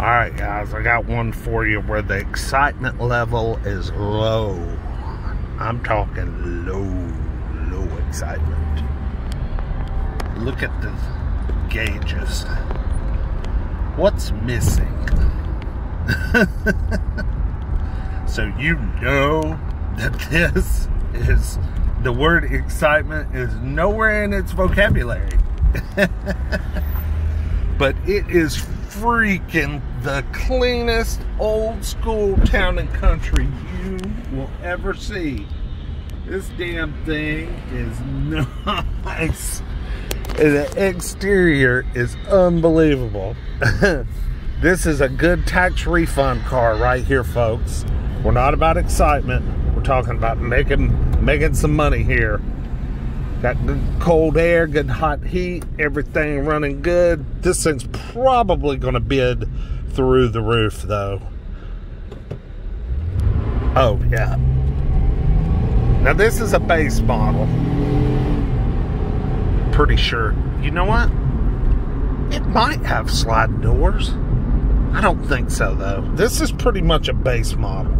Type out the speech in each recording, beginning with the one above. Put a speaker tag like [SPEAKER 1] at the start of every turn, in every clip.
[SPEAKER 1] Alright guys, I got one for you where the excitement level is low. I'm talking low excitement. Look at the gauges. What's missing? So you know that this is, the word excitement is nowhere in its vocabulary. But it is freaking the cleanest old school town and country you will ever see. This damn thing is nice. The exterior is unbelievable. This is a good tax refund car right here, folks. We're not about excitement. We're talking about making some money here. Got good cold air, good hot heat, everything running good. This thing's probably going to bid through the roof, though. Oh, yeah. Now, this is a base model. Pretty sure. You know what? It might have sliding doors. I don't think so, though. This is pretty much a base model.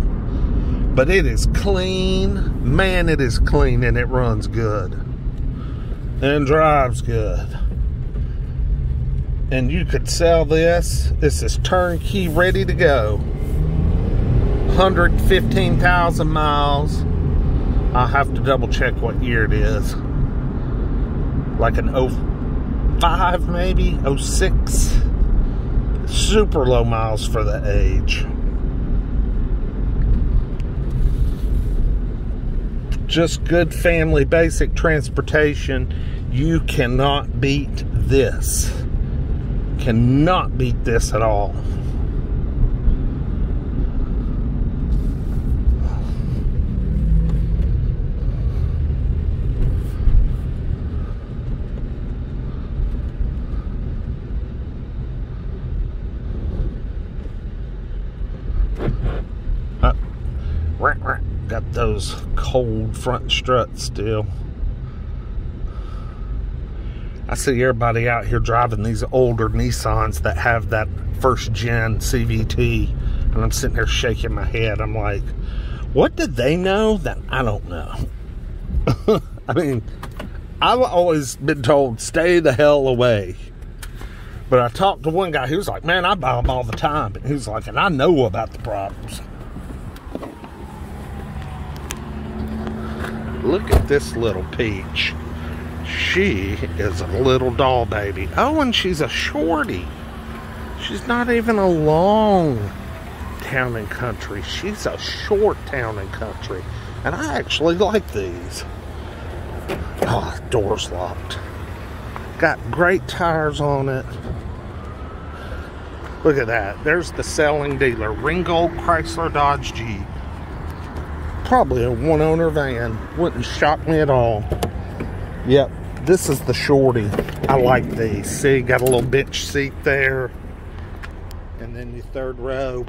[SPEAKER 1] But it is clean. Man, it is clean, and it runs good. And drives good. And you could sell this. This is turnkey, ready to go. 115,000 miles. I'll have to double check what year it is. Like an 05 maybe, 06. Super low miles for the age. Just good family basic transportation. You cannot beat this. Cannot beat this at all. Got those cold front struts still. I see everybody out here driving these older Nissans that have that first gen CVT, and I'm sitting there shaking my head. I'm like, what did they know that I don't know? I mean, I've always been told, stay the hell away. But I talked to one guy, he was like, man, I buy them all the time. And he was like, and I know about the problems. Look at this little peach. She is a little doll baby. Oh, and she's a shorty. She's not even a long town and country. She's a short town and country. And I actually like these. Oh, door's locked. Got great tires on it. Look at that. There's the selling dealer. Ringgold Chrysler Dodge Jeep. Probably a one-owner van. Wouldn't shock me at all. Yep, this is the Shorty. I like these. See, got a little bench seat there. And then your third row.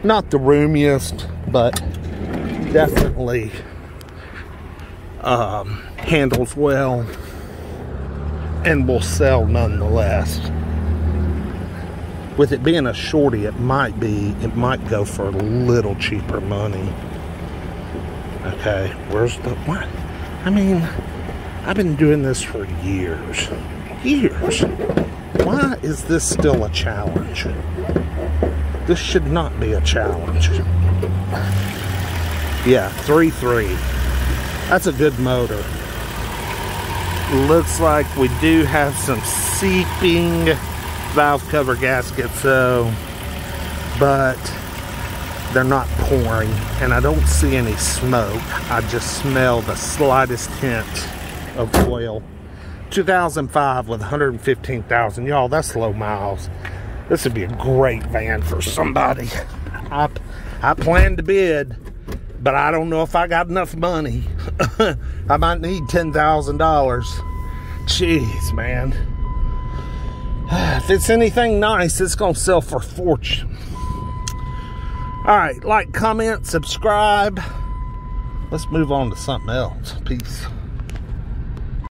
[SPEAKER 1] Not the roomiest, but definitely handles well. And will sell nonetheless. With it being a Shorty, it might go for a little cheaper money. Okay, where's the, what? I mean, I've been doing this for years. Years. Why is this still a challenge? This should not be a challenge. Yeah, 3.3. That's a good motor. Looks like we do have some seeping valve cover gaskets though, but they're not pouring, and I don't see any smoke. I just smell the slightest hint of oil. 2005 with 115,000. Y'all, that's low miles. This would be a great van for somebody. I plan to bid, but I don't know if I got enough money. I might need $10,000. Jeez, man. If it's anything nice, it's going to sell for a fortune. Alright, like, comment, subscribe. Let's move on to something else. Peace.